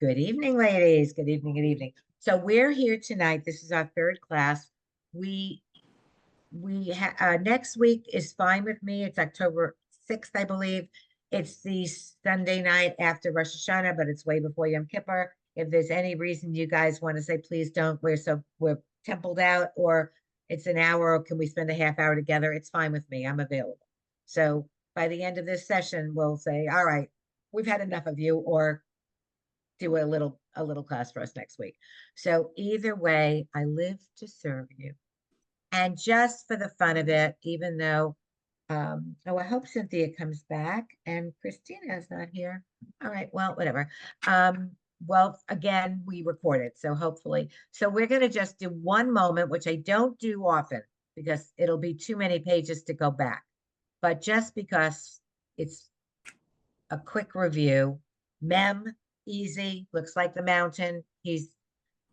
Good evening, ladies. Good evening. Good evening. So we're here tonight. This is our third class. We next week is fine with me. It's October 6th, I believe. It's the Sunday night after Rosh Hashanah, but it's way before Yom Kippur. If there's any reason you guys want to say, please don't, we're templed out, or it's an hour, or can we spend a half hour together? It's fine with me. I'm available. So by the end of this session, we'll say, all right, we've had enough of you, or do a little class for us next week. So either way, I live to serve you. And just for the fun of it, even though I hope Cynthia comes back and Christina is not here. All right, well, whatever. Well, again, we recorded, so hopefully. So we're going to just do one moment, which I don't do often because it'll be too many pages to go back. But just because it's a quick review, Mem, easy, looks like the mountain. He's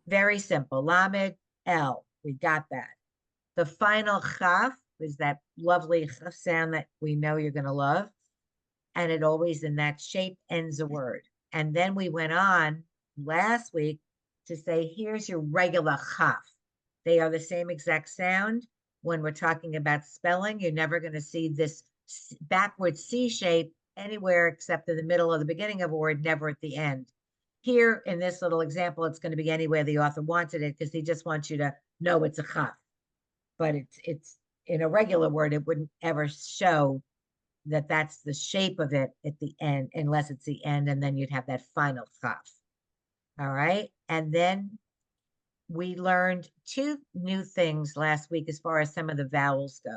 very simple. Lamed, L, we got that. The final chaf is that lovely chaf sound that we know you're going to love. And it always in that shape ends a word. And then we went on last week to say, here's your regular chaf. They are the same exact sound. When we're talking about spelling, you're never going to see this backward C shape anywhere except in the middle or the beginning of a word, never at the end. Here in this little example, it's going to be anywhere the author wanted it because he just wants you to know it's a chaf. But it's in a regular word, it wouldn't ever show that that's the shape of it at the end, unless it's the end, and then you'd have that final chaf. All right. And then we learned two new things last week as far as some of the vowels go.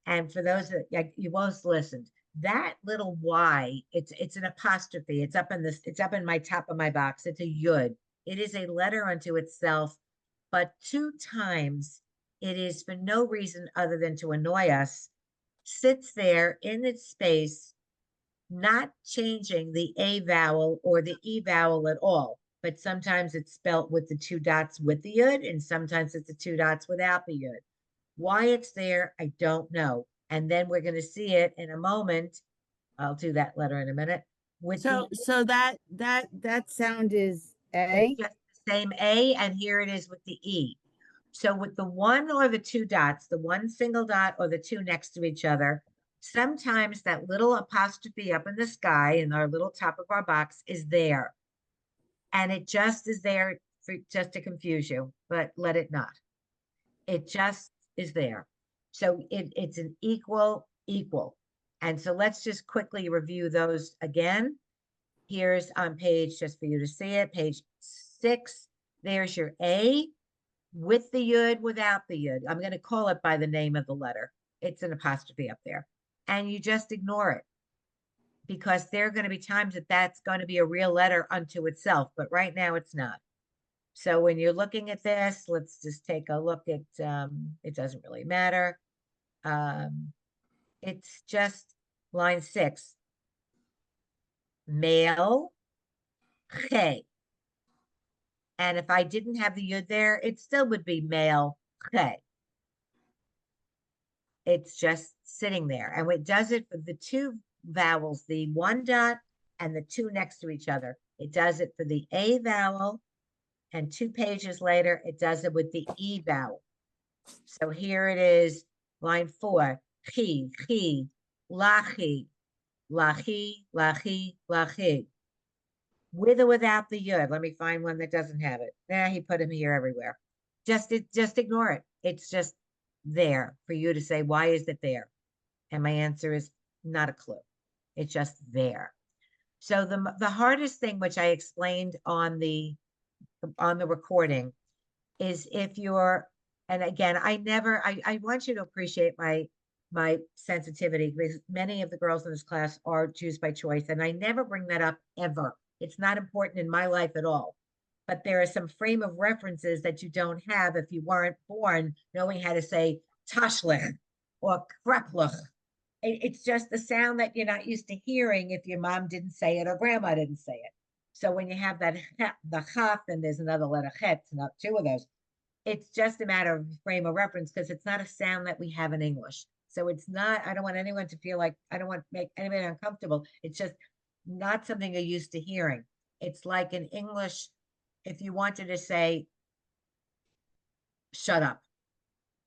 And for those that you most listened, that little Y, it's an apostrophe. It's up in my top of my box. It's a yud. It is a letter unto itself, but two times it is for no reason other than to annoy us, sits there in its space, not changing the A vowel or the E vowel at all. But sometimes it's spelt with the two dots with the yud, and sometimes it's the two dots without the yud. Why it's there, I don't know. And then we're going to see it in a moment. I'll do that letter in a minute. With So the so that sound is It's A. just the same A, and here it is with the E. So with the one or the two dots, the one single dot or the two next to each other, sometimes that little apostrophe up in the sky in our little top of our box is there. And it just is there for just to confuse you, but let it not. It just is there. So it's an equal. And so let's just quickly review those again. Here's on page, just for you to see it, page 6. There's your A with the yud, without the yud. I'm going to call it by the name of the letter. It's an apostrophe up there. And you just ignore it because there are going to be times that that's going to be a real letter unto itself. But right now it's not. So when you're looking at this, let's just take a look at, it doesn't really matter. It's just line 6. Male, che. And if I didn't have the yud there, it still would be male, che. It's just sitting there. And it does it for the two vowels, the one dot and the two next to each other. It does it for the A vowel. And 2 pages later, it does it with the E vowel. So here it is, line 4. Chi, lachi, lachi. With or without the yud. Let me find one that doesn't have it. He put him here everywhere. Just ignore it. It's just there for you to say, why is it there? And my answer is not a clue. It's just there. So the hardest thing, which I explained on the recording, is if you're, and again, I want you to appreciate my sensitivity, because many of the girls in this class are Jews by choice, and I never bring that up ever. It's not important in my life at all. But there are some frame of references that you don't have if you weren't born knowing how to say tashlich or kreplich. It's just the sound that you're not used to hearing if your mom didn't say it or grandma didn't say it. So when you have that the chaf, and there's another letter chet, not two of those, it's just a matter of frame of reference because it's not a sound that we have in English. So it's not, I don't want anyone to feel like, I don't want to make anybody uncomfortable. It's just not something you're used to hearing. It's like in English, if you wanted to say shut up,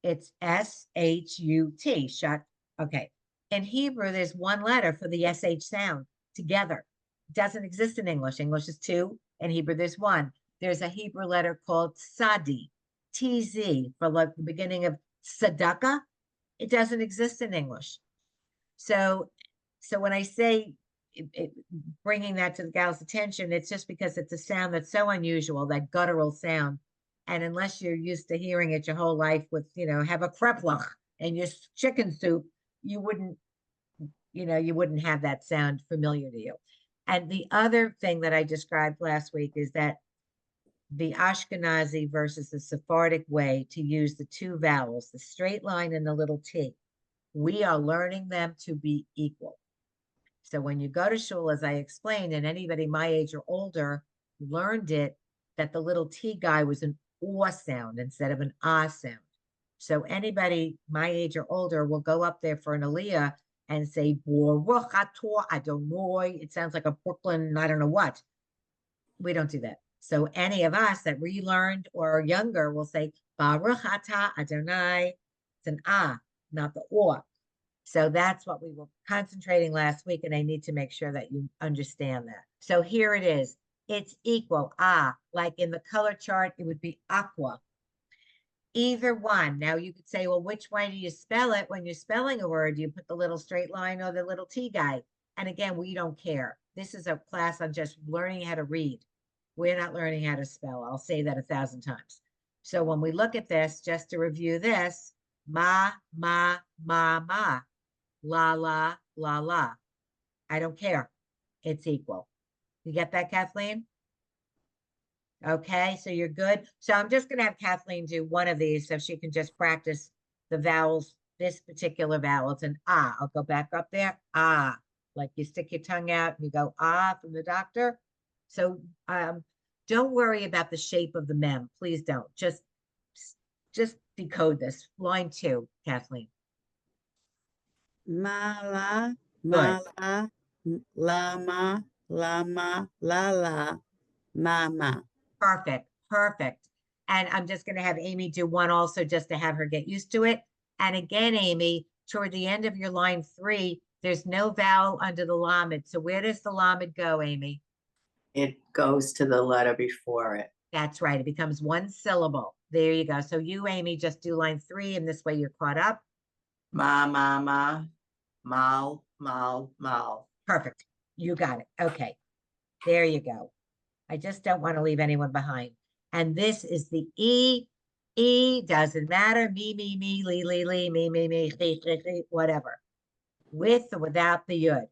it's S-H-U-T, shut. Okay. In Hebrew, there's one letter for the SH sound together. It doesn't exist in English. English is two. In Hebrew, there's one. There's a Hebrew letter called Sadi, TZ, for like the beginning of tzedakah. It doesn't exist in English. So, so when I say bringing that to the gal's attention, it's just because it's a sound that's so unusual, that guttural sound. And unless you're used to hearing it your whole life with, have a kreplach and your chicken soup, you wouldn't, you wouldn't have that sound familiar to you. And the other thing that I described last week is that the Ashkenazi versus the Sephardic way to use the two vowels, the straight line and the little t, we are learning them to be equal. So when you go to shul, as I explained, and anybody my age or older learned it, that the little T guy was an O sound instead of an ah sound. So anybody my age or older will go up there for an aliyah and say, Baruch atah Adonai. It sounds like a Brooklyn, I don't know what. We don't do that. So any of us that relearned or are younger will say, Baruch atah Adonai. It's an ah, not the or. So that's what we were concentrating last week, and I need to make sure that you understand that. So here it is. It's equal. Like in the color chart, it would be aqua. Either one. Now you could say, well, which way do you spell it? When you're spelling a word, do you put the little straight line or the little T guy? And again, we don't care. This is a class on just learning how to read. We're not learning how to spell. I'll say that 1,000 times. So when we look at this, just to review this, ma, ma, la, la, la, la. I don't care. It's equal. You get that, Kathleen? Okay, so you're good. So I'm just going to have Kathleen do one of these so she can just practice the vowels, this particular vowel. It's an ah. I'll go back up there. Ah, like you stick your tongue out and you go ah from the doctor. So don't worry about the shape of the mem. Please don't. Just decode this. Line 2, Kathleen. Mala, Good. mala, lama, lama, la, mama. Perfect. Perfect. And I'm just going to have Amy do one also just to have her get used to it. And again, Amy, toward the end of your line 3, there's no vowel under the lamed. So where does the lamed go, Amy? It goes to the letter before it. That's right. It becomes one syllable. There you go. So you, Amy, just do line 3, and this way you're caught up. Ma, mal, mal. Perfect. You got it. Okay. There you go. I just don't want to leave anyone behind. And this is the E. E doesn't matter. Me, li, me, whatever. With or without the yud.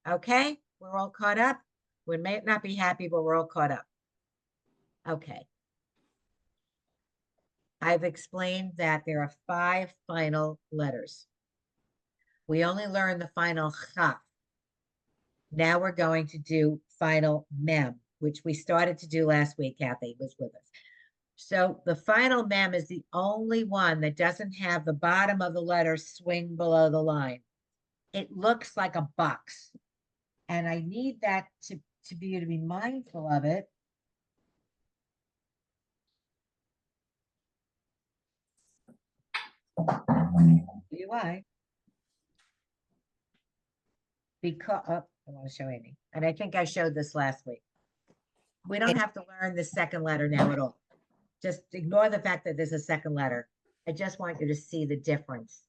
Okay? We're all caught up. We may not be happy, but we're all caught up. Okay. I've explained that there are 5 final letters. We only learned the final chaf. Now we're going to do final mem, which we started to do last week. Kathy was with us. So the final mem is the only one that doesn't have the bottom of the letter swing below the line. It looks like a box. And I need that to be you to be mindful of it. Why? Because I want to show Amy. And I think I showed this last week. We don't have to learn the second letter now at all. Just ignore the fact that there's a second letter. I just want you to see the difference.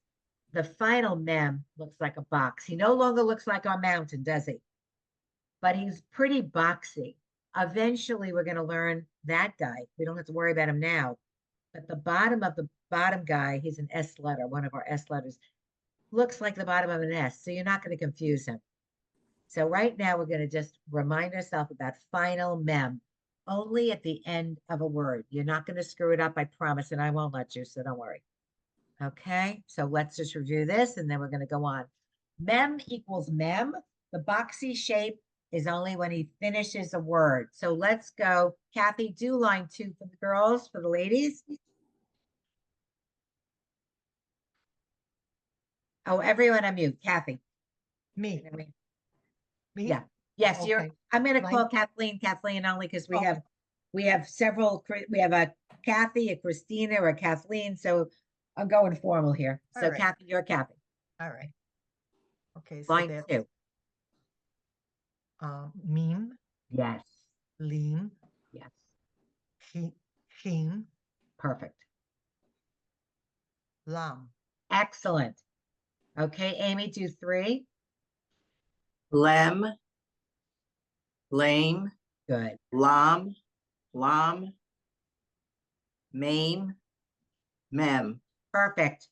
The final mem looks like a box. He no longer looks like our mountain, does he? But he's pretty boxy. Eventually, we're going to learn that guy. We don't have to worry about him now. But the bottom of the bottom guy, he's an S letter, one of our S letters, looks like the bottom of an S. So you're not going to confuse him. So right now, we're going to just remind ourselves about final mem. Only at the end of a word. You're not going to screw it up, I promise, and I won't let you, so don't worry. Okay, so let's just review this, and then we're going to go on. Mem equals mem. The boxy shape is only when he finishes a word. So let's go. Kathy, do line 2 for the girls, for the ladies. Oh, everyone on mute. Kathy. Me. Yeah, Yes, Okay. I'm gonna Line- call Kathleen only because Okay. we have several, we have a Kathy, a Christina, or a Kathleen, so I'm going formal here. So All right. Kathy, you're Kathy. All right. Okay, so Line that's 2. Mean, Yes, lean, yes, heen, perfect. lam, Excellent. Okay, Amy, do 3. Lem, lame, Good. lom, maim, mem. Perfect.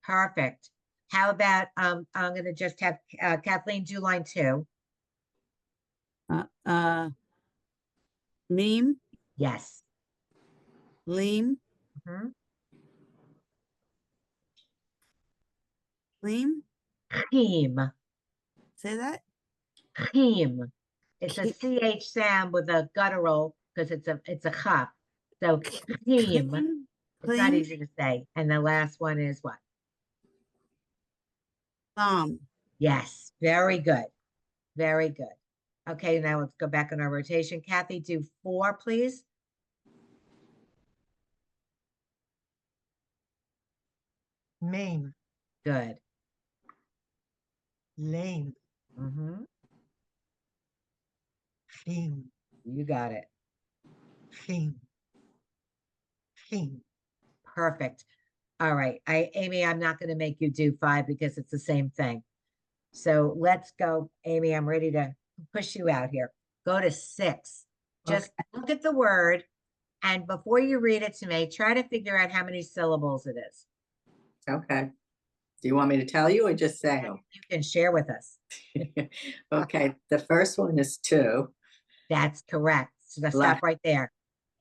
Perfect. How about, I'm gonna just have Kathleen do line 2. Meme, Yes. leem, Mhm. leem. Cheem. Say that. Cheem. It's a Ke- CH sound with a guttural because it's a chaf. So cheem. Clean, It's not clean, easy to say. And the last one is what? lom. Yes. Very good. Very good. Okay, now let's go back on our rotation. Kathy, do 4, please. main, Good. lame, Hmm. heen, You got it. heen, heen. Perfect. All right. Amy, I'm not going to make you do 5 because it's the same thing. So let's go, Amy. I'm ready to push you out here. Go to 6. Just look at the word, and before you read it to me, try to figure out how many syllables it is. Okay. Do you want me to tell you or just say And them? you can share with us. Okay, the first one is 2. That's correct. So let's La- stop right there.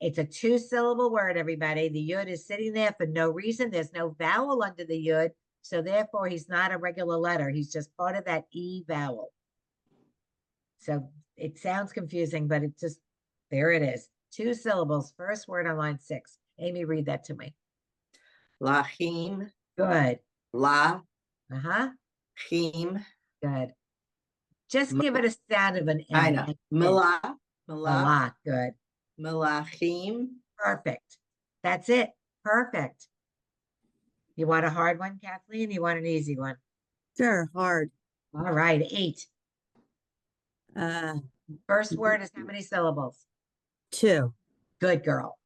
It's a 2-syllable word, everybody. The yud is sitting there for no reason. There's no vowel under the yud. So therefore, he's not a regular letter. He's just part of that E vowel. So it sounds confusing, but it just, there it is. 2 syllables, first word on line 6. Amy, read that to me. Lahim, Good. la, Uh-huh. him, Good. Just give it a sound of an I M. know, like mala, A mala, lot. Good. malachim. Perfect. That's it. Perfect. You want a hard one, Kathleen? You want an easy one? Sure, hard. All right, 8. Uh, First word is how many syllables? 2. Good girl.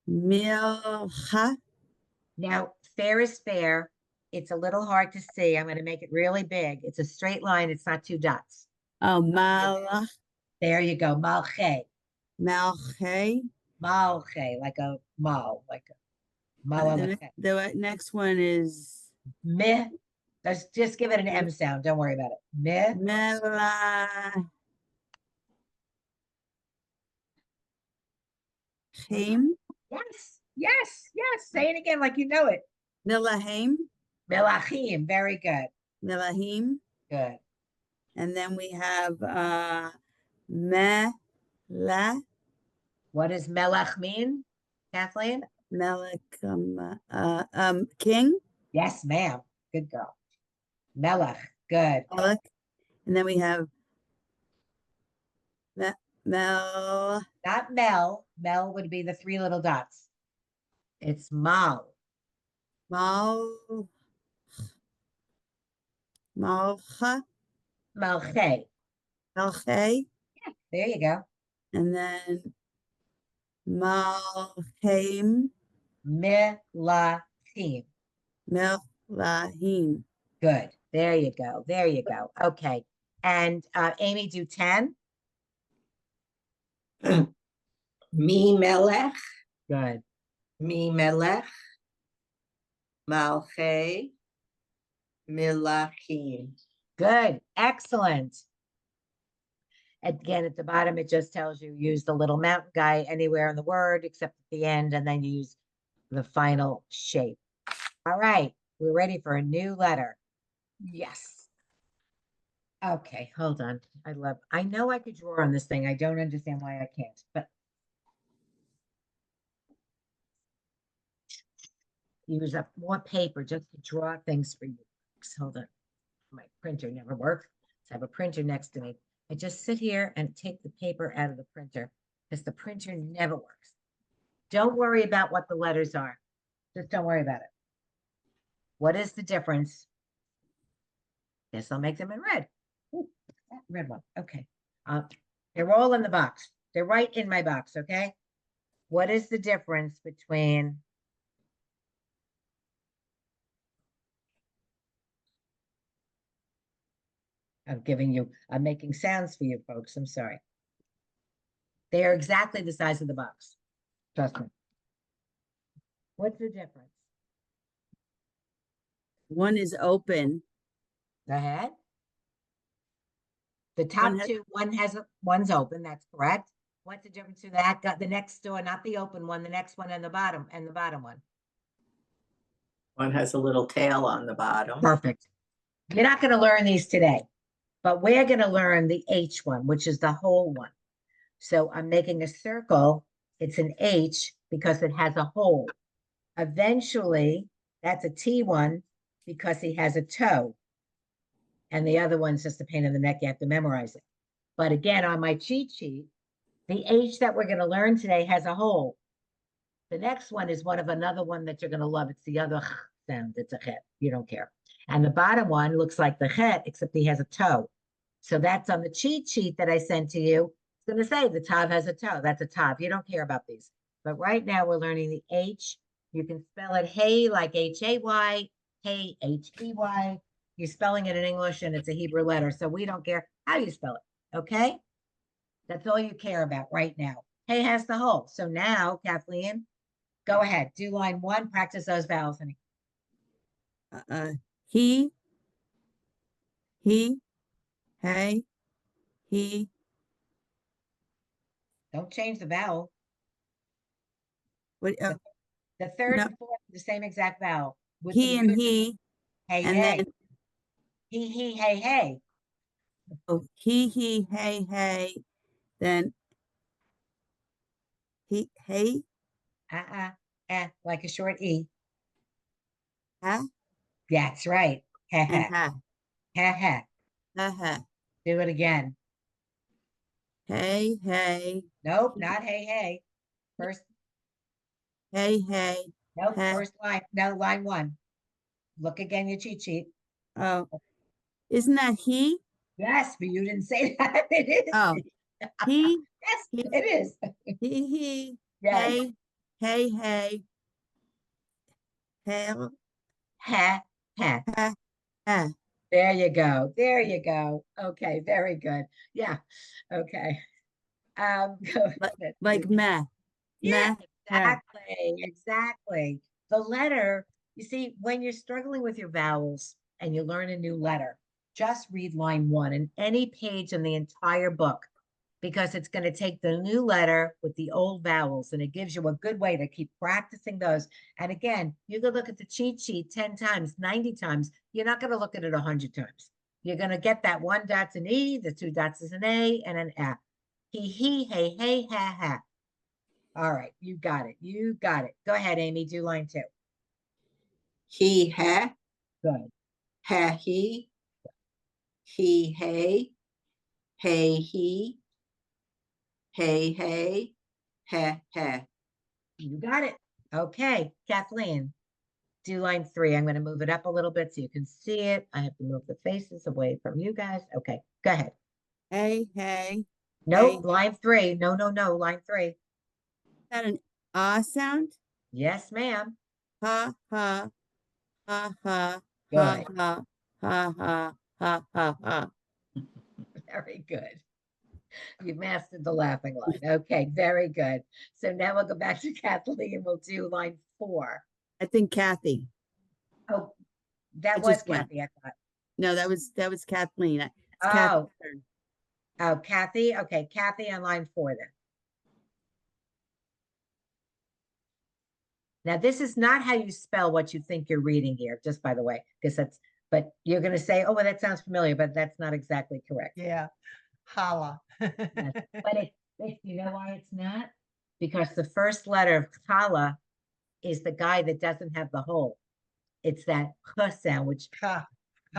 Milcha, Now, fair is fair. It's a little hard to see. I'm going to make it really big. It's a straight line. It's not 2 dots. oh, malach, There you go. Malche. malche. Malche, like a mal, like a The, malache. next one is Meh. Let's just give it an M sound. Don't worry about it. Meh. melachim, Yes. Yes. Yes. Say it again like you know it. milahim, Melachim. Very good. milahim. Good. And then we have mela, What does melech mean, Kathleen? melech, king, Yes, ma'am. Good girl. Melech. Good. melech. And then we have mel, Not Mel. Mel would be the 3 little dots. It's Mal. mal, malcha, Malche. melche, There you go. and then malchim, Melachim. melahim. Good. There you go. There you go. Okay. And Amy, do 10. Mi melech, Good. mi melech, malche, milachim. Good. Excellent. Again, at the bottom, it just tells you use the little mountain guy anywhere in the word except at the end, and then you use the final shape. All right. We're ready for a new letter. Yes. Okay, hold on. I know I could draw on this thing. I don't understand why I can't, but use up more paper just to draw things for you. Hold on. My printer never works. So I have a printer next to me. I just sit here and take the paper out of the printer because the printer never works. Don't worry about what the letters are. Just don't worry about it. What is the difference? Guess I'll make them in red. Ooh, that red one. Okay. They're all in the box. They're right in my box. Okay. What is the difference between I'm making sounds for you folks. I'm sorry. They are exactly the size of the box. Trust me. What's the difference? One is open. Go ahead. The One top has- two, one's open, that's correct. What's the difference to that? Got the next door, not the open one, the next one and the bottom one. One has a little tail on the bottom. Perfect. You're not gonna learn these today, but we're gonna learn the H one, which is the whole one. So I'm making a circle. It's an H because it has a hole. Eventually, that's a T one because he has a toe. And the other one's just a pain in the neck. You have to memorize it. But again, on my cheat sheet, the H that we're going to learn today has a hole. The next one is one of another one that you're going to love. It's the other sound. It's a chet. You don't care. And the bottom one looks like the chet, except he has a toe. So that's on the cheat sheet that I sent to you. It's going to say the tav has a toe. That's a tav. You don't care about these. But right now we're learning the H. You can spell it hey like H-A-Y, hey H-E-Y. You're spelling it in English and it's a Hebrew letter. So we don't care how you spell it. Okay? That's all you care about right now. Hey has the hole. So now, Kathleen, go ahead. Do line 1. Practice those vowels. Honey. He, hey, he, Don't change the vowel. what, The third No. and fourth, the same exact vowel. With he the and beautiful he, hey, and hey. then, He, hey, hey. oh, he, hey, then he, hey, Like a short E. ha, That's right. Ha, and ha, ha, ha, ha. ha. Do it again. Hey, Nope, not hey, hey. First, hey, nope, ha. first line. No, line 1. Look again, your cheat sheet. Oh, isn't that he? Yes, but you didn't say that. It is. Oh, he, Yes, he, it is. he, Yes. hey, hell, Ha, ha. ha, ha. There you go. There you go. Okay, very good. Yeah. Okay. Go Like, ahead. like meh, Yeah, meh, ha. exactly. The letter, you see, when you're struggling with your vowels and you learn a new letter, just read line 1 in any page in the entire book because it's going to take the new letter with the old vowels and it gives you a good way to keep practicing those. And again, you can look at the cheat sheet 10 times, 90 times. You're not going to look at it 100 times. You're going to get that 1 dot's an E, the 2 dots is an A, and an A. He, hey, hey, ha, ha. All right, you got it. You got it. Go ahead, Amy. Do line 2. He, ha, Good. he, hey, he, hey, ha. You got it. Okay, Kathleen. Do line 3. I'm going to move it up a little bit so you can see it. I have to move the faces away from you guys. Okay, go ahead. Hey. Nope, line 3. No, line 3. Is that an ah sound? Yes, ma'am. Ha, ha, ha, ha, ha, Good. ha, ha, ha, ha, ha, ha. Very good. You mastered the laughing line. Okay, very good. So now we'll go back to Kathleen and we'll do line 4. I think Kathy. Oh, that I was just went. Kathy, I thought. No, that was Kathleen. It's Oh. Kathy's turn. Oh, Kathy. Okay, Kathy on line 4 then. Now, this is not how you spell what you think you're reading here, just by the way, because but you're going to say, oh, well, that sounds familiar, but that's not exactly correct. Yeah. Holla. But you know why it's not? Because the first letter of chala is the guy that doesn't have the hole. It's that ch sound, which, Ha,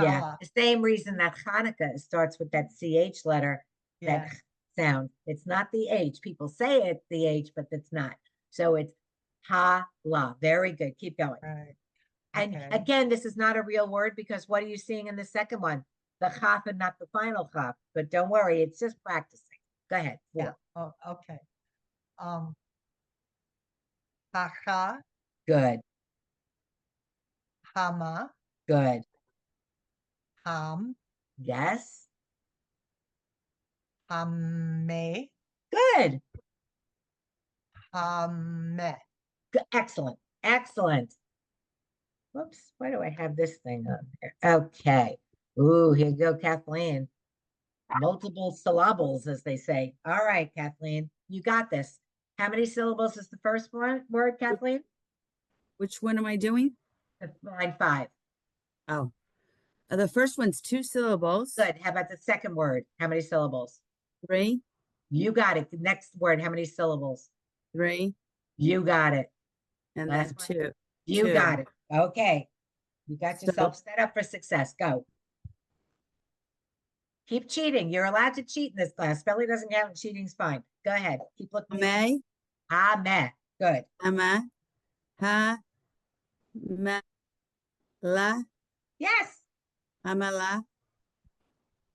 yeah, holla. the same reason that Hanukkah starts with that CH letter Yeah, that sound. It's not the H. People say it's the H, but it's not. So it's ha la. Very good. Keep going. right. And Okay. again, this is not a real word because what are you seeing in the second one? The chaf and not the final chaf. But don't worry, it's just practicing. Go ahead. Yeah. Four. Oh, okay. Hacha, Good. hama, Good. ham, Yes. hame, Good. hame. Excellent. Excellent. Whoops. Why do I have this thing on there? Okay. Ooh, here you go, Kathleen. Multiple syllables, as they say. All right, Kathleen, you got this. How many syllables is the first word, Kathleen? Which one am I doing? Line 5. Oh, the first one's 2 syllables. Good. How about the second word? How many syllables? 3, You got it. The next word, how many syllables? 3, You got it. and Last then one. 2. You 2. got it. Okay. You got So- yourself set up for success. Go. Keep cheating. You're allowed to cheat in this class. Spelling doesn't count and cheating's fine. Go ahead. Keep looking. Hame, Ah, meh. Good. hama, ha, ma, la, Yes. hamala,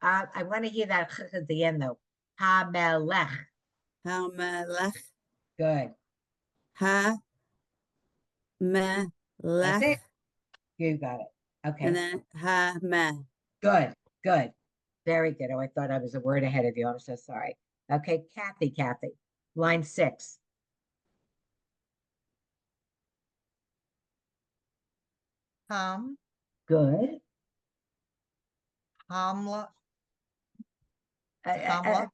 I want to hear that at the end though. Ha-melech. hamalach, Good. ha, ma, That's lech, it. You got it. and Okay. then ha, ma. Good. Good. Very good. Oh, I thought I was a word ahead of you. I'm so sorry. Okay, Kathy. Line 6. Ham, Good. hamla, Uh, uh, uh, hamla.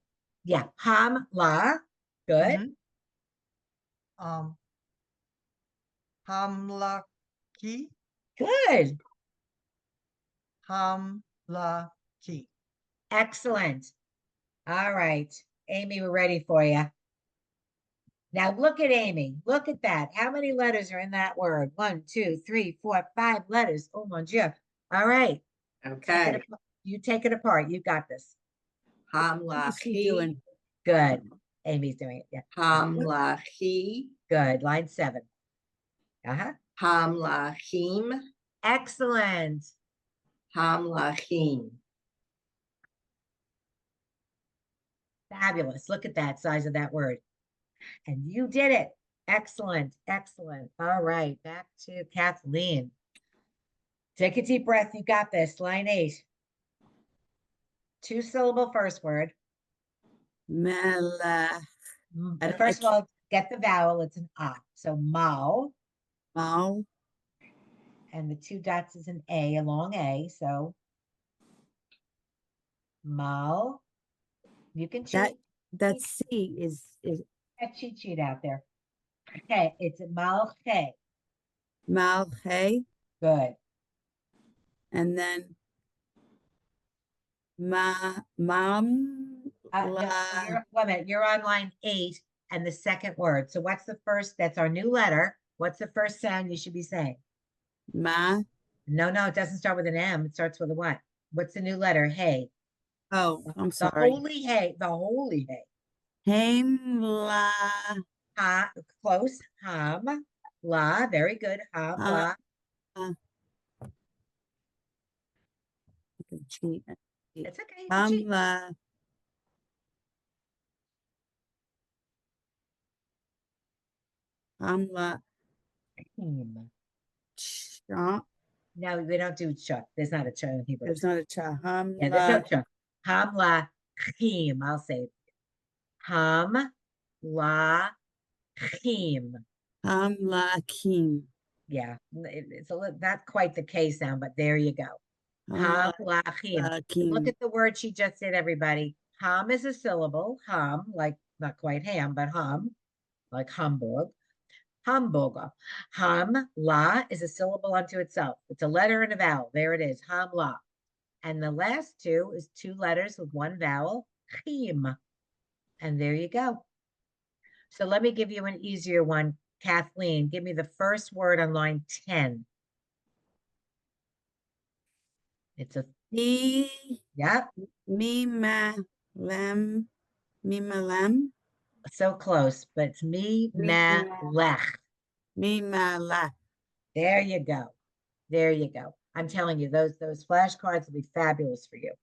yeah. Ham-la. Good. Mhm. Hamlaki, Good. hamlaki. Excellent. All right. Amy, we're ready for you. Now look at Amy. Look at that. How many letters are in that word? 1, 2, 3, 4, 5 letters. Oh mon Dieu. All right. Okay. You take it apart. You got this. What's she Hamlachi, doing? Good. Amy's doing it. Yeah. hamlachi, Good. Line 7. Uh-huh. hamlachim, Excellent. hamlachim. Fabulous. Look at that size of that word. And you did it. Excellent. Excellent. All right. Back to Kathleen. Take a deep breath. You got this. Line 8. 2-syllable first word. Mela, I don't- First I of all, get the vowel. It's an ah. So mal, Mal, and the 2 dots is an A, a long A. So mal. You can that cheat that C is that cheat sheet out there. Okay, it's malche. Malhe, Good. and then Mam, No, la, wait a minute. You're on line 8 and the second word. So what's the first? That's our new letter. What's the first sound you should be saying? Ma. No, it doesn't start with an M. It starts with a what? What's the new letter? Hey. Oh, I'm The sorry. holy hay. The holy hay. Ham, la, Ha, close. Ham. La. Very good. Ham. ha, La. I can cheat. It's okay. You can cheat. La, la, Hmm. cha. No, we don't do chuck. There's not a chuck in Hebrew. There's not a cha. Yeah, there's no La, chuck. Ham la chim. I'll say it. Ham la chim. la, kim. Yeah, it's not quite the K sound, but there you go. Ham, Ham la chim. la, Look kim. at the word she just did, everybody. Ham is a syllable. Ham, like not quite ham, but ham, like Hamburg. Hamburger. Ham la is a syllable unto itself. It's a letter and a vowel. There it is. Ham la. And the last 2 is 2 letters with 1 vowel. Chim. And there you go. So let me give you an easier one. Kathleen, give me the first word on line 10. It's a, Me, yep. me, ma, Lem, Mima Lem, So close, but it's me, ma, lech. Mima La. There you go. There you go. I'm telling you, those flashcards will be fabulous for you.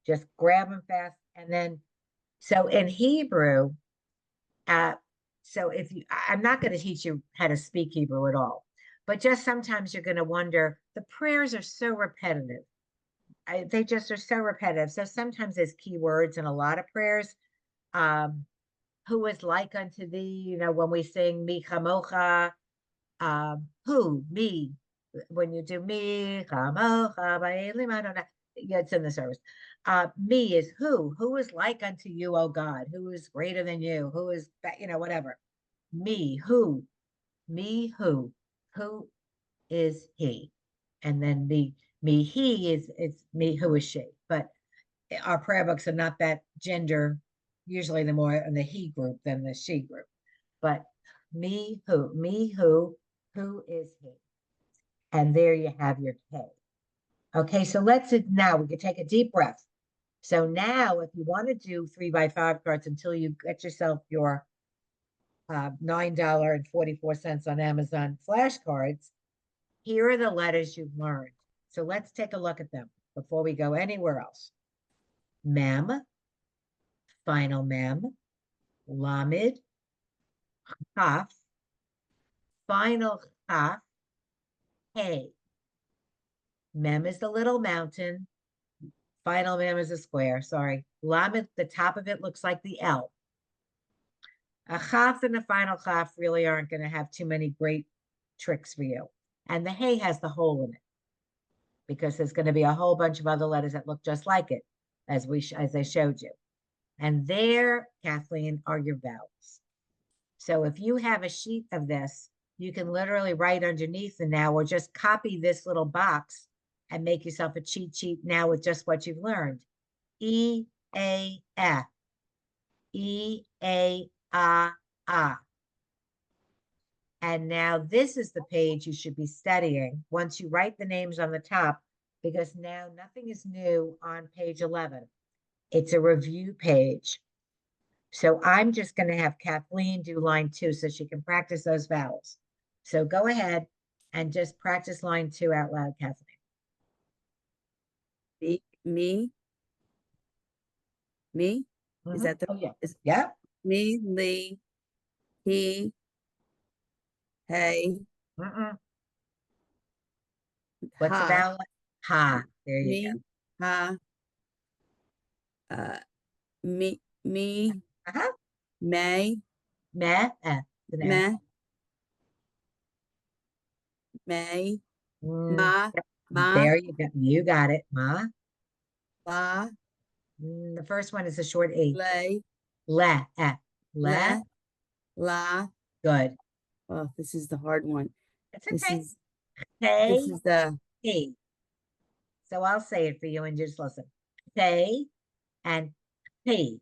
Just grab them fast. And then, so in Hebrew, uh, so if you, I'm not going to teach you how to speak Hebrew at all, but just sometimes you're going to wonder, the prayers are so repetitive. They just are so repetitive. So sometimes there's keywords in a lot of prayers. Um, who is like unto thee, you know, when we sing mi chamocha, who, me, when you do me chamocha, ba'elim Adonai, yeah, it's in the service. Me is who is like unto you, oh God, who is greater than you, who is, you know, whatever. Me, who is he? And then he is, it's me, who is she? But our prayer books are not that gender, usually the more in the he group than the she group. But me, who is he? And there you have your K. Okay, so now we can take a deep breath. So now if you want to do 3x5 cards until you get yourself your $9.44 on Amazon flashcards, here are the letters you've learned. So let's take a look at them before we go anywhere else. Mem, final mem, lamed, chaf, final chaf, hey. Mem is the little mountain. Final mem is a square. Sorry. Lamed, the top of it looks like the L. A chaf and a final chaf really aren't going to have too many great tricks for you. And the hey has the hole in it because there's going to be a whole bunch of other letters that look just like it, as I showed you. And there, Kathleen, are your vowels. So if you have a sheet of this, you can literally write underneath the now, or just copy this little box and make yourself a cheat sheet now with just what you've learned. E, A, F. E, A, A. And now this is the page you should be studying once you write the names on the top, because now nothing is new on page 11. It's a review page. So I'm just going to have Kathleen do line 2 so she can practice those vowels. So go ahead and just practice line 2 out loud, Kathleen. Me. Is that the, Oh, yeah. is Yeah. me, Lee, he, hey, Mm-mm. What's the ha, vowel? Ha. There you me, ha, uh, me, go. Uh-huh. may, Meh. An S. meh, may, Mm, ma, yep. ma, There you go. You got it. Ma. la, The first one is a short E. lay, Le. Le. le, la. Good. Oh, this is the hard one. It's This okay. is, K. this is the, T. So I'll say it for you and just listen. K and P.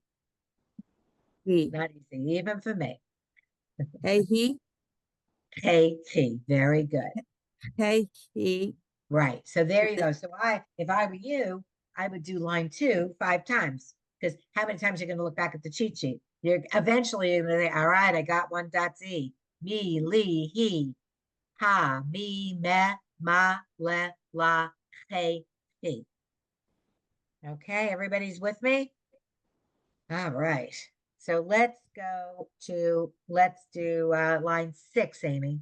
he, Not easy, even for me. hey, he, K T. Very good. hey, he, Right. So there you go. So if I were you, I would do line 2 5 times, because how many times are you going to look back at the cheat sheet? You're eventually going to say, all right, I got one dot Z. Me, Lee, he, ha, me, me, ma, le, la, he, he. Okay, everybody's with me? All right. So let's do line 6, Amy.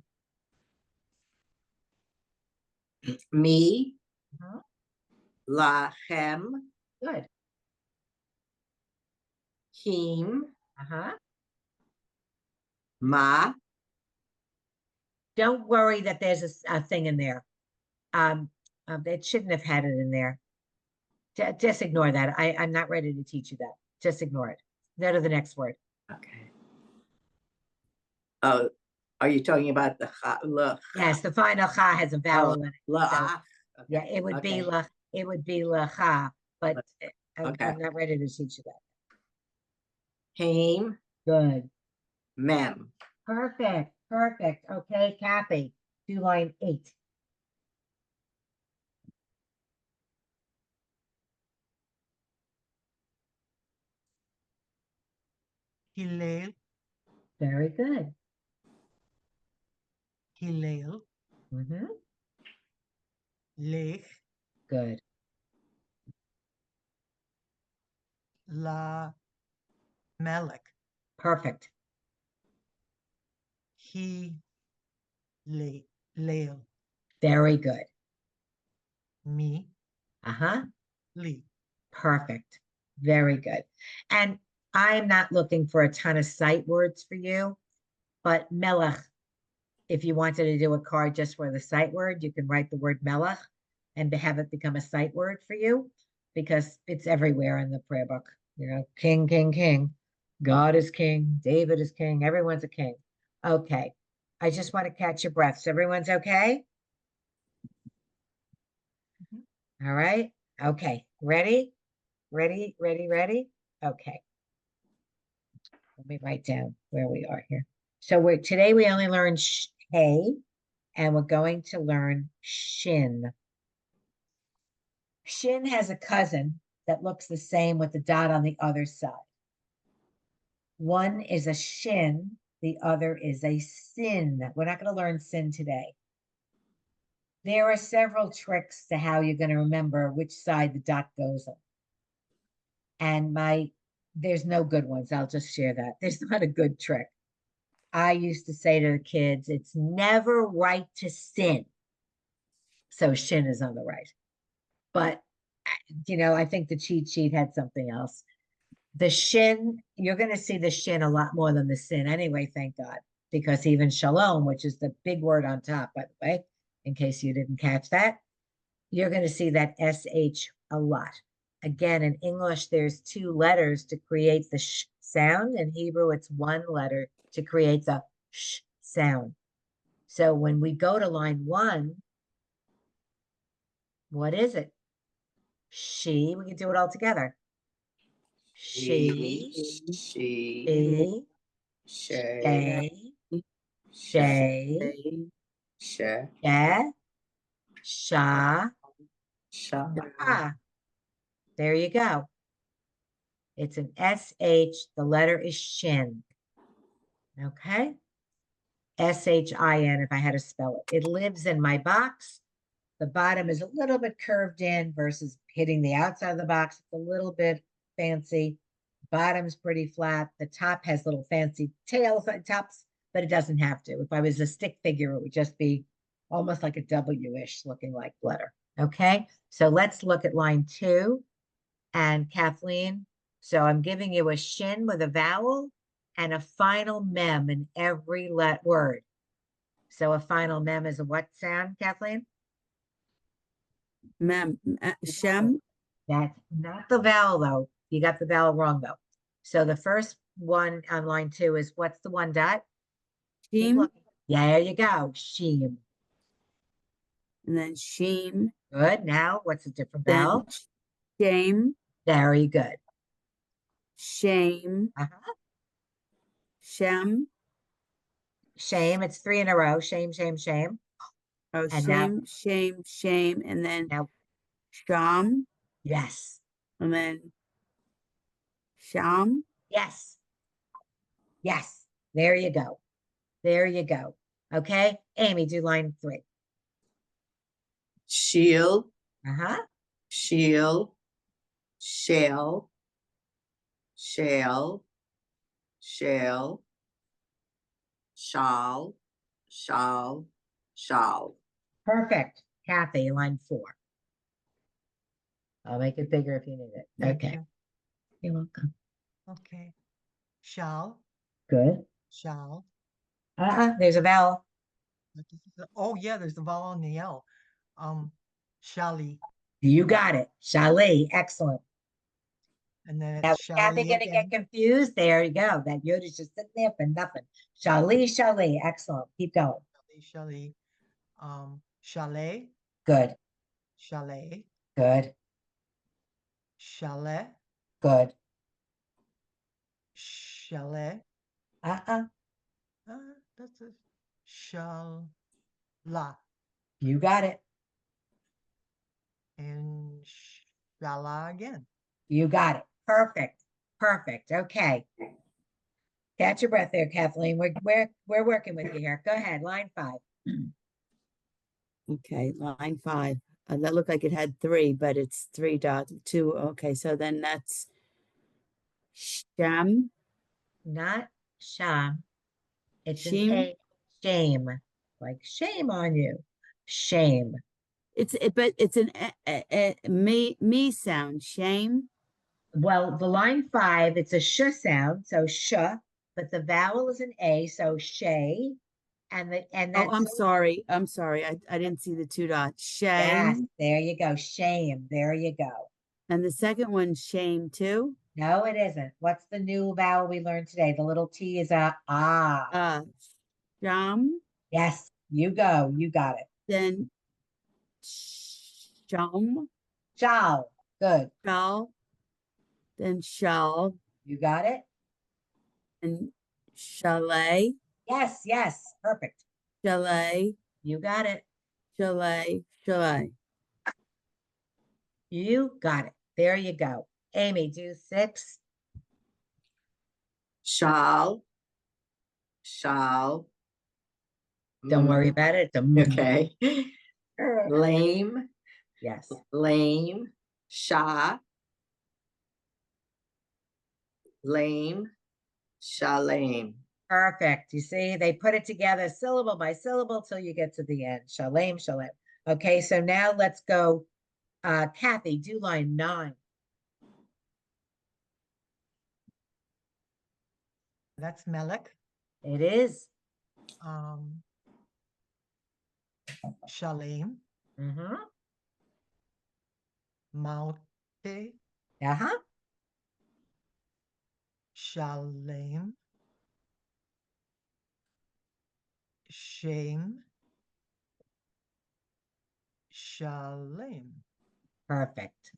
Me, Mhm. lachem, Good. him, Uh-huh. ma, Don't worry that there's a thing in there. It shouldn't have had it in there. Just ignore that. I'm not ready to teach you that. Just ignore it. Go to the next word. okay. Oh, are you talking about the Yes, the final cha has a vowel in it. So, la? yeah, it would be Okay. la. It would be la cha, but Okay. I'm not ready to teach you that. Haim, Good. mem, Perfect. Perfect. Okay, Kathy, do line 8. Hillel, Very good. Hillel, Hmm. Lech, Good. La Melech, Perfect. Leil, Very good. Me, Uh-huh. Li. Perfect. Very good. And I'm not looking for a ton of sight words for you, but melech, if you wanted to do a card just for the sight word, you can write the word melech and have it become a sight word for you because it's everywhere in the prayer book. You know, king, king, king. God is king. David is king. Everyone's a king. Okay. I just want to catch your breath. So everyone's okay? All right. Okay. Ready? Ready? Ready? Ready? Okay. Let me write down where we are here. So today we only learned hey, and we're going to learn shin. Shin has a cousin that looks the same with the dot on the other side. One is a shin, the other is a sin. We're not going to learn sin today. There are several tricks to how you're going to remember which side the dot goes on. And there's no good ones. I'll just share that. There's not a good trick. I used to say to the kids, it's never right to sin. So shin is on the right. But, I think the cheat sheet had something else. The shin, you're going to see the shin a lot more than the sin anyway, thank God. Because even shalom, which is the big word on top, by the way, in case you didn't catch that, you're going to see that SH a lot. Again, in English, there's two letters to create the sh sound. In Hebrew, it's one letter to create the sh sound. So when we go to line 1, what is it? She. We can do it all together. She, She, she, she, shay, she, yeah, sha, sha. ah. There you go. It's an SH. The letter is shin. Okay. SHIN if I had to spell it. It lives in my box. The bottom is a little bit curved in versus hitting the outside of the box. It's a little bit fancy. Bottom's pretty flat. The top has little fancy tails on tops, but it doesn't have to. If I was a stick figure, it would just be almost like a W-ish looking like letter. Okay, so let's look at line 2. And Kathleen, so I'm giving you a shin with a vowel and a final mem in every word. So a final mem is a what sound, Kathleen? Shem, That's not the vowel though. You got the vowel wrong though. So the first one on line 2 is what's the one dot? Keep Sheem, looking. Yeah, there you go. Sheem. and then Sheem, Good. Now what's a different then vowel? Shame, Very good. Shame, Uh-huh. Shem, Shame. It's 3 in a row. Shame, shame, shame. oh, And now, shame, and then now, Sham, yes, and then Sham, yes, yes. There you go. There you go. Okay. Amy, do line 3. Shield, Uh-huh. shield, shell, shell, shell, shawl, shawl, shawl. Perfect. Kathy, line 4. I'll make it bigger if you need it. Thank Okay. you. You're welcome. Okay. Shall, Good. shall. There's a vowel. Oh, yeah, there's the vowel on the L. Shally. You got it. Chalet. Excellent. And then Now, it's is Kathy Shally going to get again. confused? There you go. That yod is just sitting there for nothing. Chalet, chalet. Excellent. Keep going. Shally. Chalet, Good. chalet, Good. chalet, Good. chalet. Uh-uh. That's a shala. You got it. And shala again. You got it. Perfect. Perfect. Okay. Catch your breath there, Kathleen. We're working with you here. Go ahead, line 5. Okay, line 5. That looked like it had 3, but it's 3 dots, 2. Okay, so then that's sham, Not sham. It's an shim. A. Shame. Like shame on you. Shame. But it's an me sound. Shame. Well, the line 5, it's a sh sound, so sh, but the vowel is an A, so shay. And Oh, that's I'm sorry. I didn't see the 2 dots. yes, Shame. there you go. Shame. There you go. And the second one, shame too. No, it isn't. What's the new vowel we learned today? The little T is a ah. Sham. Yes, you go. You got it. Then sham. Shall. Good. Shall. Then shall. You got it. And chalet. Yes, yes. Perfect. Chalet. You got it. Chalet. Chalet. You got it. There you go. Amy, do 6. Shall. Shall. Don't worry about it. It's a Okay. Lame. Yes. Lame. Sha. Lame. Shalame. Perfect. You see, they put it together syllable by syllable till you get to the end. Shalem, shalem. Okay, so now let's go. Kathy, do line 9. That's Melek. It is. Shalem. Mm-hmm. Malte. Uh-huh. Shalem. Shame. Shalem. Perfect.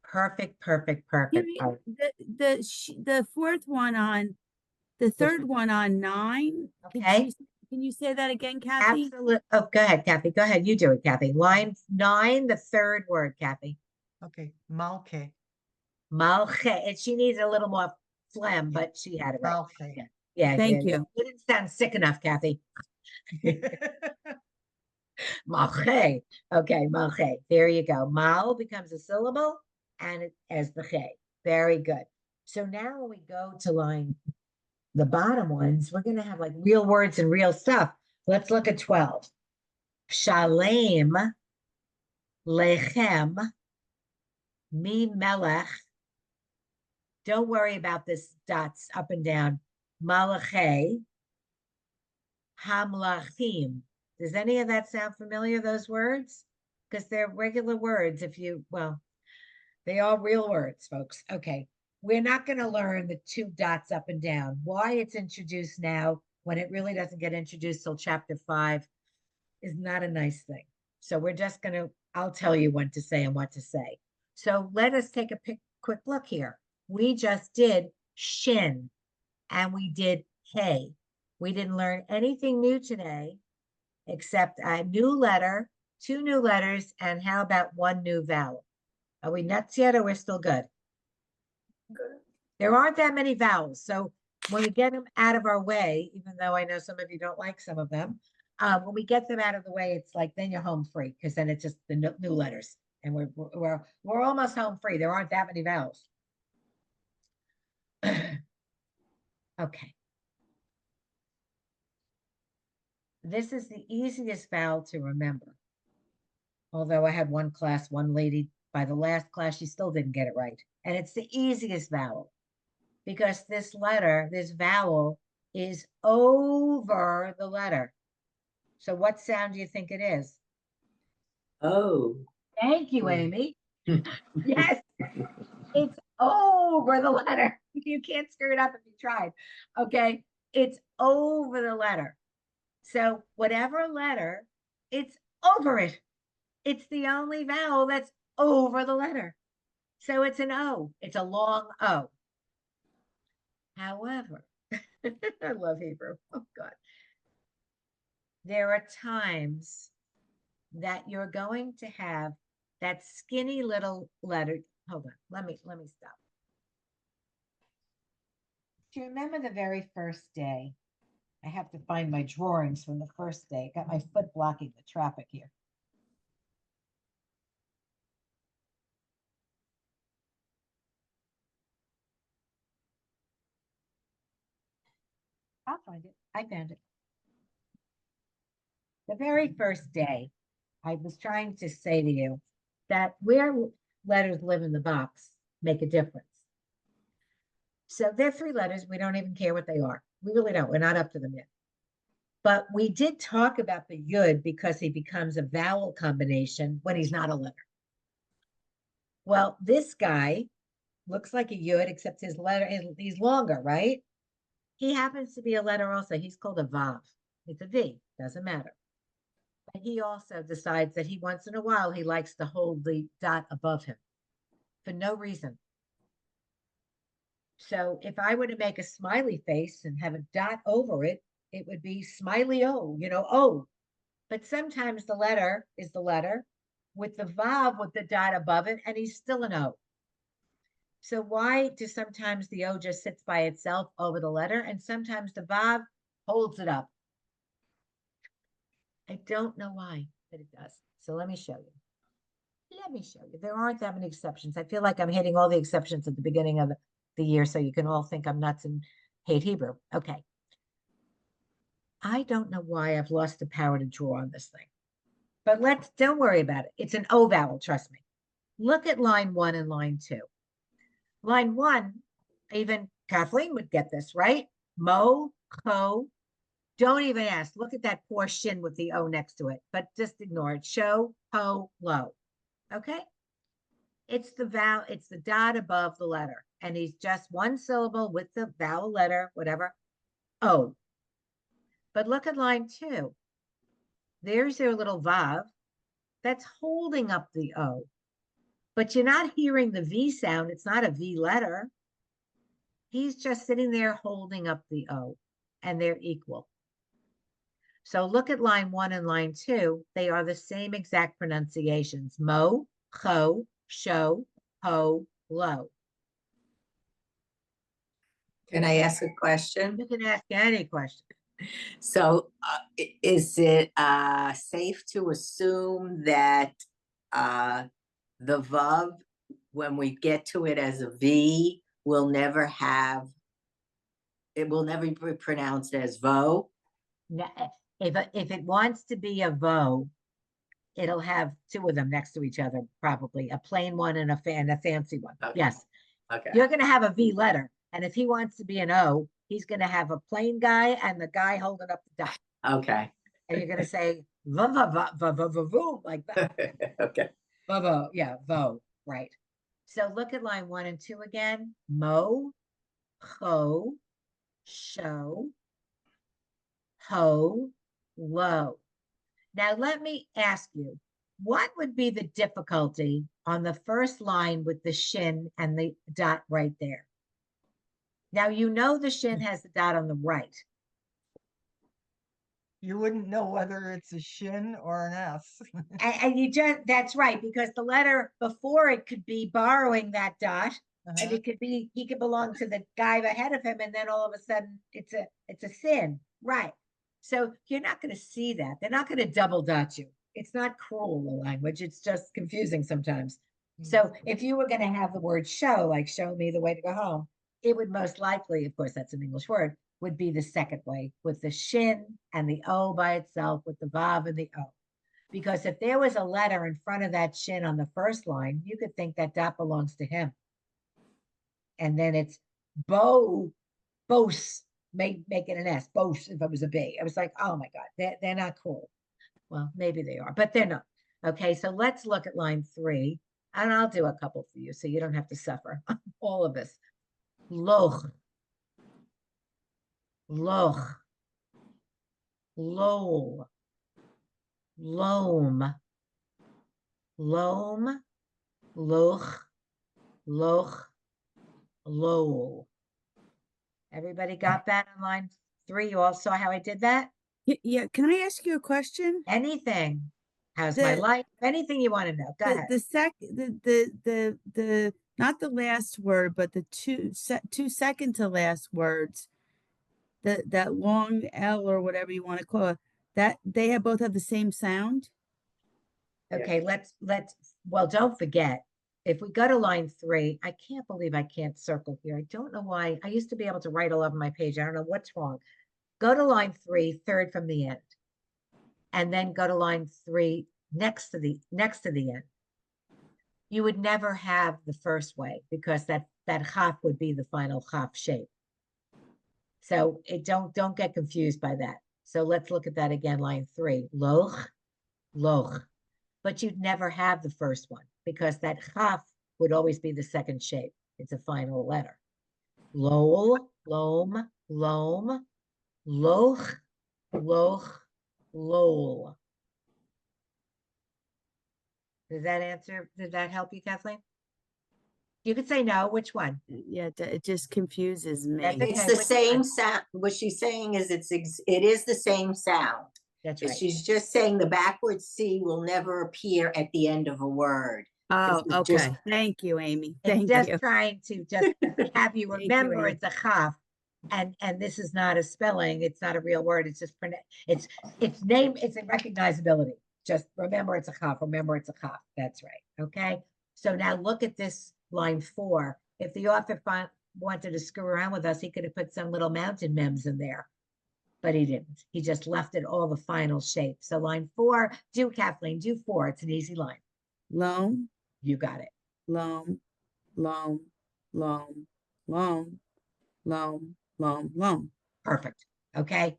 Perfect, perfect, Give perfect. me All right. the fourth one on the third one on 9. Okay. Can you say that again, Kathy? Absolutely. Oh, go ahead, Kathy. Go ahead. You do it, Kathy. Line 9, the third word, Kathy. Okay. Malke. Malche. And she needs a little more phlegm, Yeah. but she had it right. Malke. Yeah. Yeah. Thank yeah. you. You didn't sound sick enough, Kathy. Malche. Okay, malche. There you go. Mal becomes a syllable and it as the che. Very good. So now when we go to line the bottom ones, we're gonna have like real words and real stuff. Let's look at 12. Shalem, lechem, mi melech. Don't worry about this dots up and down. Malache, hamlachim. Does any of that sound familiar, those words? Because they're regular words if you, well, they are real words, folks. Okay. We're not going to learn the 2 dots up and down. Why it's introduced now when it really doesn't get introduced till chapter 5 is not a nice thing. So we're just going to, I'll tell you when to say and what to say. So let us take a quick look here. We just did shin and we did hey. We didn't learn anything new today except a new letter, 2 new letters, and how about 1 new vowel? Are we nuts yet or we're still good? Good. There aren't that many vowels. So when we get them out of our way, even though I know some of you don't like some of them, when we get them out of the way, it's like then you're home free because then it's just the new letters, and we're almost home free. There aren't that many vowels. Okay. This is the easiest vowel to remember. Although I had one class, one lady by the last class, she still didn't get it right. And it's the easiest vowel because this letter, this vowel is over the letter. So what sound do you think it is? Oh. Thank you, Amy. Yes, it's over the letter. You can't screw it up if you tried. Okay, it's over the letter. So whatever letter, it's over it. It's the only vowel that's over the letter. So it's an O. It's a long O. However, I love Hebrew. Oh God. There are times that you're going to have that skinny little letter. Hold on. Let me stop. Do you remember the very first day? I have to find my drawings from the first day. Got my foot blocking the traffic here. I'll find it. I found it. The very first day, I was trying to say to you that where letters live in the box make a difference. So they're three letters. We don't even care what they are. We really don't. We're not up to them yet. But we did talk about the yud because he becomes a vowel combination when he's not a letter. Well, this guy looks like a yud, except his letter, he's longer, right? He happens to be a letter also. He's called a vav. It's a V, doesn't matter. But he also decides that he once in a while, he likes to hold the dot above him for no reason. So if I were to make a smiley face and have a dot over it, it would be smiley O, O. But sometimes the letter is the letter with the vav with the dot above it, and he's still an O. So why does sometimes the O just sits by itself over the letter, and sometimes the vav holds it up? I don't know why, but it does. So let me show you. Let me show you. There aren't that many exceptions. I feel like I'm hitting all the exceptions at the beginning of the year, so you can all think I'm nuts and hate Hebrew. Okay. I don't know why I've lost the power to draw on this thing, but don't worry about it. It's an O vowel, trust me. Look at line 1 and line 2. Line 1, even Kathleen would get this, right? Mo, ko. Don't even ask. Look at that poor shin with the O next to it, but just ignore it. Show, ho, lo. Okay? It's the vowel, it's the dot above the letter. And he's just one syllable with the vowel letter, whatever, O. But look at line 2. There's your little vav that's holding up the O. But you're not hearing the V sound. It's not a V letter. He's just sitting there holding up the O, and they're equal. So look at line 1 and line 2. They are the same exact pronunciations. Mo, cho, show, ho, lo. Can I ask a question? You can ask any question. So is it safe to assume that the vav, when we get to it as a V, will never be pronounced as vo? Now, if it wants to be a vo, it'll have two of them next to each other, probably a plain one and a fancy one. Okay. Yes, Okay. you're going to have a V letter, and if he wants to be an O, he's going to have a plain guy and the guy holding up the dot. Okay. And you're going to say va va va va va va vo like that. Okay. Va vo, yeah, vo, right. So look at line 1 and 2 again. Mo, ho, show, ho, lo. Now let me ask you, what would be the difficulty on the first line with the shin and the dot right there? Now you know the shin has the dot on the right. You wouldn't know whether it's a shin or an S. And you just, that's right, because the letter before it could be borrowing that dot, and Uh-huh. it could be, he could belong to the guy ahead of him, and then all of a sudden it's a sin, right? So you're not going to see that. They're not going to double dot you. It's not cruel, the language. It's just confusing sometimes. So if you were going to have the word show, like show me the way to go home, it would most likely, of course, that's an English word, would be the second way with the shin and the O by itself, with the vav and the O. Because if there was a letter in front of that shin on the first line, you could think that dot belongs to him. And then it's bos, make it an S, bos if it was a B. I was like, oh my God, they're not cool. Well, maybe they are, but they're not. Okay, so let's look at line 3, and I'll do a couple for you so you don't have to suffer, all of us. Loch, loch, lol, loam, loam, loch, loch, lol. Everybody got that on line 3? You all saw how I did that? Yeah, can I ask you a question? Anything. How's my The- life? Anything you want to know. Go ahead. The not the last word, but the two second to last words, that long L or whatever you want to call it, that they have both have the same sound. Okay, well, don't forget, if we go to line 3, I can't believe I can't circle here. I don't know why. I used to be able to write all over my page. I don't know what's wrong. Go to line 3, third from the end. And then go to line 3 next to the end. You would never have the first way because that chaf would be the final chaf shape. So don't get confused by that. So let's look at that again, line 3. Loch, loch. But you'd never have the first one because that chaf would always be the second shape. It's a final letter. Lol, lom, loam, loch, loch, lol. Did that help you, Kathleen? You could say no, which one? Yeah, it just confuses me. That's It's okay, the which same one? sound. What she's saying is it is the same sound. That's But right. she's just saying the backward C will never appear at the end of a word. Oh, This is just- okay. Thank you, Amy. It's Thank just you. trying to just have you Thank you, remember Amy. it's a chaf, and this is not a spelling. It's not a real word. It's just it's a recognizability. Just remember it's a chaf. Remember it's a chaf. That's right. Okay. So now look at this line 4. If the author wanted to screw around with us, he could have put some little mountain mems in there, but he didn't. He just left it all the final shape. So line 4, Kathleen, do 4. It's an easy line. Loam, You got it. loam, loam, loam, loam, loam, loam, loam. Perfect. Okay.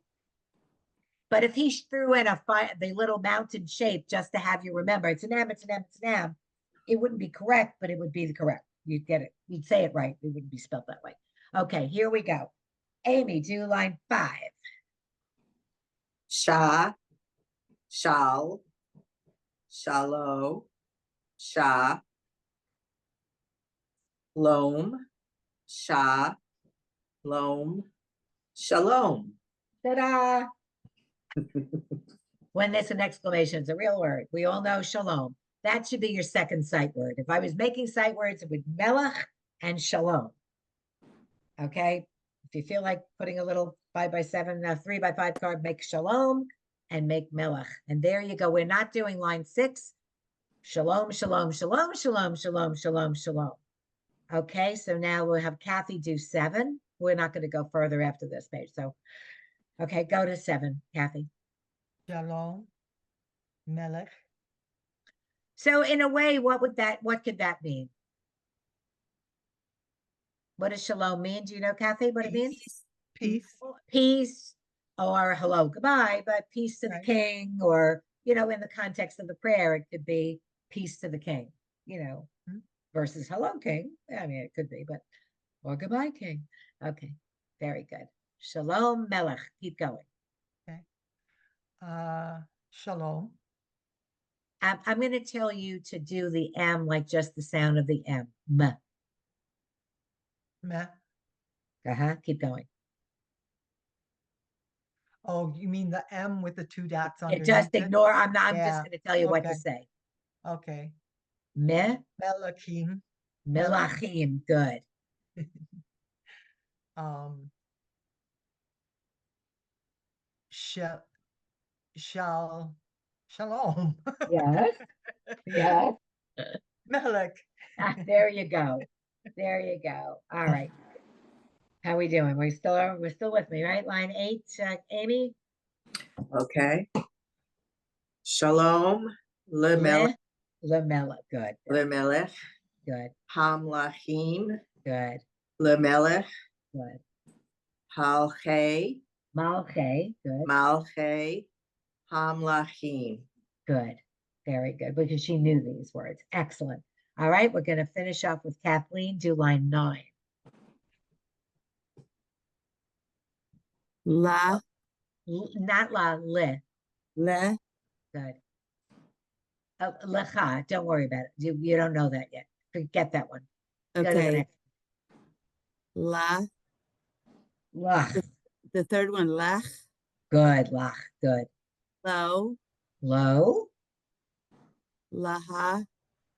But if he threw in the little mountain shape just to have you remember, it's an M, it's an M, it's an M, it wouldn't be correct, but it would be the correct. You'd get it. You'd say it right. It wouldn't be spelled that way. Okay, here we go. Amy, do line 5. Sha, shal, shalo, sha, loam, sha, loam, shalom. Ta-da! When there's an exclamation, it's a real word. We all know shalom. That should be your second sight word. If I was making sight words, it would melech and shalom. Okay. If you feel like putting a little 5x7, 3x5 card, make shalom and make melech. And there you go. We're not doing line 6. Shalom, shalom, shalom, shalom, shalom, shalom, shalom. Okay. So now we'll have Kathy do 7. We're not going to go further after this page. So, okay, go to 7, Kathy. Shalom, Melech, So in a way, what could that mean? What does shalom mean? Do you know, Kathy, what it means? peace. Peace or hello, goodbye, but peace to the Right. king, or, in the context of the prayer, it could be peace to the king, Mhm. versus hello, king. I mean, it could be, but, or goodbye, king. Okay, very good. Shalom Melech. Keep going. Shalom, I'm going to tell you to do the M like just the sound of the M. M. Meh. Keep going. Oh, you mean the M with the 2 dots Yeah, underneath just it? ignore. I'm just Yeah, going to tell you what to okay. say. Okay. Me, Melachim, Melachim. Good. um, shal, shalom, Yes. Yes. Melech. There you go. There you go. All right. How we doing? We're still with me, right? Line 8, Amy. Okay. Shalom, lemelech, Lamella. Good. lemelech, Good. hamlachim, Good. lemelech, Good. halche, Malche. Good. malche, hamlachim. Good. Very good. Because she knew these words. Excellent. All right. We're going to finish off with Kathleen. Do line 9. La, Not la, li. le, Good. Lecha. Don't worry about it. You don't know that yet. Forget that one. Go to the okay. next. La, Lach. the third one, lach, Good. Lach. Good. lo, Low. laha,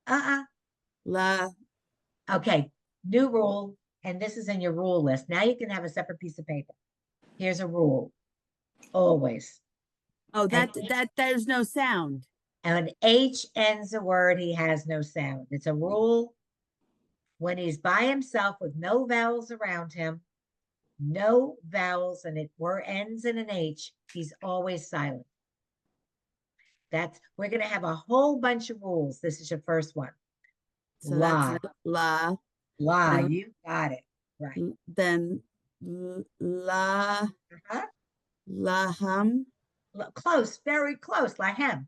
Uh-uh. la, Okay, new rule, and this is in your rule list. Now you can have a separate piece of paper. Here's a rule. Always. Oh, And there's no sound. an H ends a word, he has no sound. It's a rule when he's by himself with no vowels around him, no vowels, and it word ends in an H, he's always silent. We're gonna have a whole bunch of rules. This is your first one. So La, that's la. la, then- you got it. Right. Then la Uh-huh. laham Close, very close, lahem.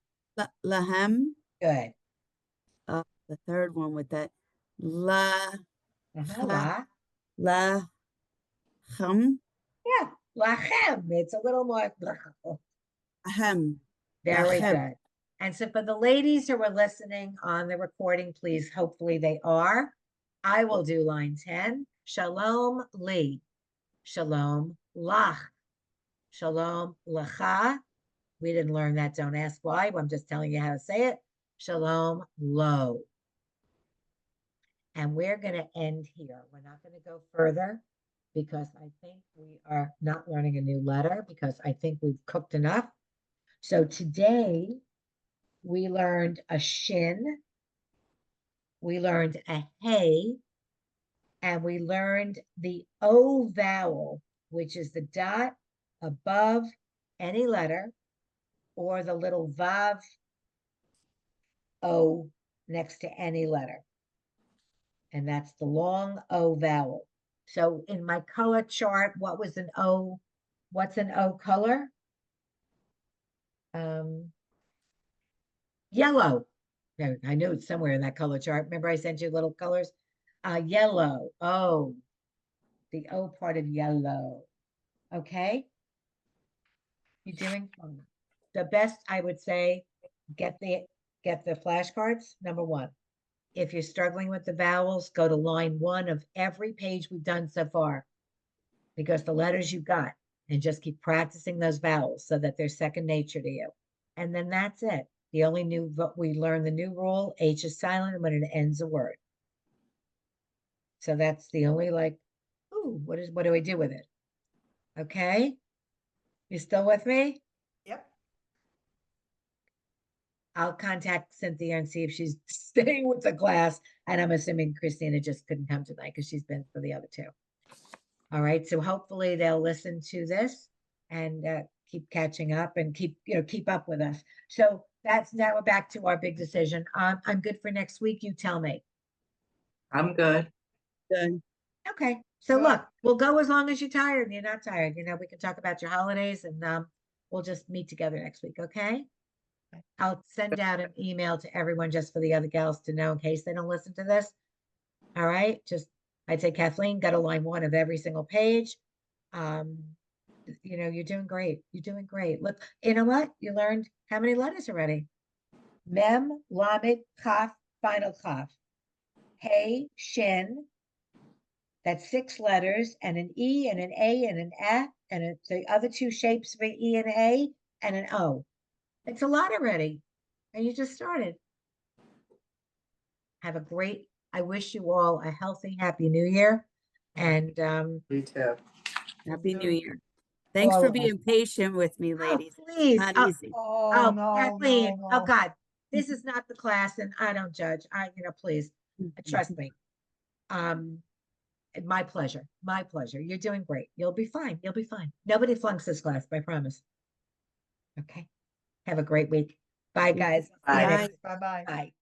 lahem. Good. The third one with that la La. laham Yeah, lachem. It's a little more. ahem. Very Lachem. good. And so for the ladies who are listening on the recording, please, hopefully they are. I will do line 10. Shalom li. Shalom lach. Shalom lacha. We didn't learn that. Don't ask why. I'm just telling you how to say it. Shalom lo. And we're going to end here. We're not going to go further because I think we are not learning a new letter because I think we've cooked enough. So today we learned a shin, we learned a hey, and we learned the O vowel, which is the dot above any letter or the little vav O next to any letter. And that's the long O vowel. So in my color chart, what was an O? What's an O color? Yellow. No, I knew it's somewhere in that color chart. Remember I sent you little colors? Yellow. Oh, the O part of yellow. Okay. You're doing the best, I would say, get the flashcards, number one. If you're struggling with the vowels, go to line 1 of every page we've done so far, because the letters you got, and just keep practicing those vowels so that they're second nature to you. And then that's it. The only we learned the new rule, H is silent when it ends a word. So that's the only ooh, what do I do with it? Okay. You still with me? Yep. I'll contact Cynthia and see if she's staying with the class. And I'm assuming Christina just couldn't come tonight because she's been for the other two. All right. So hopefully they'll listen to this and keep catching up and keep up with us. So now we're back to our big decision. I'm good for next week. You tell me. I'm good. Good. Okay. So Good. look, we'll go as long as you're tired and you're not tired. We can talk about your holidays and we'll just meet together next week. Okay. I'll send out an email to everyone just for the other gals to know in case they don't listen to this. All right. I'd say Kathleen got a line 1 of every single page. You're doing great. You're doing great. Look, you know what? You learned how many letters already? Mem, lamed, kaf, final kaf. Hey, shin. That's 6 letters, and an E and an A and an F, and the other 2 shapes for E and A and an O. It's a lot already. And you just started. I wish you all a healthy, happy new year. And Me too. Happy New Year. Thanks all for of us. being patient with me, Oh, ladies. please. Not Oh, easy. Oh, no, Kathleen. no, Oh no. God. This is not the class, and I don't judge. Please trust me. My pleasure. My pleasure. You're doing great. You'll be fine. You'll be fine. Nobody flunks this class, I promise. Okay. Have a great week. Bye, guys. Bye. See you next- Bye-bye. Bye.